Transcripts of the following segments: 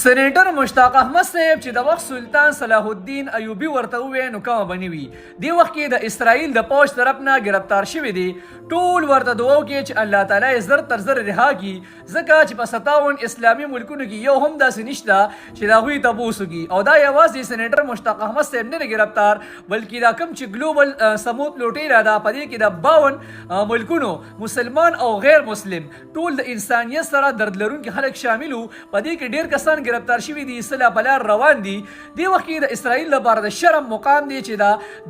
سېنیټر مشتاق احمد صاحب چې د وخت سلطان صلاح الدین ایوبي ورته وویل نو کومه به نه وي. دې وخت کې د اسرائیل د پوج طرف نه ګرفتار شوي دي. ټول ورته دعا وکړي چې الله تعالی یې زر تر زر رها کړي، ځکه چې په 57 اسلامي ملکونو کې یو هم داسې نشته چې د هغوی تپوس وکړي. او دا یوازې سېنیټر مشتاق احمد صاحب نه دی ګرفتار، بلکې دا کوم چې ګلوبل سموت لوټیرا ده، په دې کې د 52 ملکونو مسلمان او غیر مسلم ټول د انسانیت سره درد لرونکي خلک شامل وو. په دې کې ډېر کسان ګرفتار شوي دي، سلا بلار روان دي. دې وخت کې د اسرائیل لپاره د شرم مقام دی چې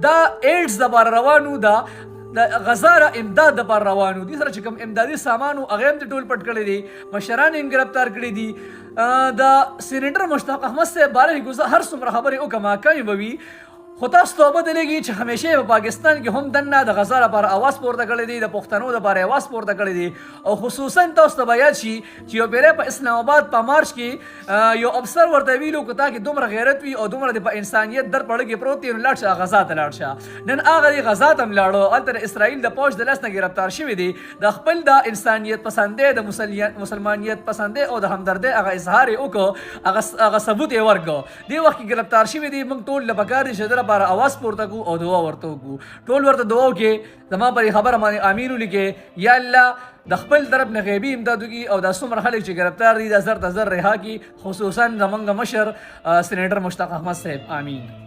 دا ایډز لپاره روانو، د غزا را امداد لپاره روانو. دې سره چې کوم امدادي سامان و هغه هم د ټول پټ کړی دي، مشران یې ګرفتار کړي دي. د سېنیټر مشتاق احمد صاحب باره ګوزه هر څومره خبرې وکړم کمې به وي، خو تاسو ته وبدلېږي چې همیشه په پاکستان کې هم دننه د غزا لپاره اواز پورته کړی دی، د پښتنو لپاره اواز پورته کړی دی. او خصوصا تاسو ته به یاد شي چې یو پیری په اسلام آباد په مارچ کې یو افسر ورته ویلو که تا کې دومره غیرت وي او دومره د په انسانیت در پړه کې پروت دی نو لاړ شه غزا ته لاړ شه. نن هغه غزا ته هم لاړو، هلته د اسرائیل د پوج د لاس نه ګرفتار شوي دي. د خپل د انسانیت پسندۍ، د مسلمانیت پسندۍ او د همدردۍ هغه اظهار یې وکړو، هغه ثبوت یې ورکړو. دې وخت کې ګرفتار شوي دي. موږ ټول له پکار دي چې د لپاره اواز پورته او دعا ورته وکړو. ټول ورته دعا وکړي، زما پر خبره باندې امین ولیکئ، یا الله د خپل طرف نه غیبي امداد وکړي او دا څومره خلک چې ګرفتار دي دا زر ته زر رها کړي، خصوصا زمونږ مشر سېنیټر مشتاق احمد صاحب. امین.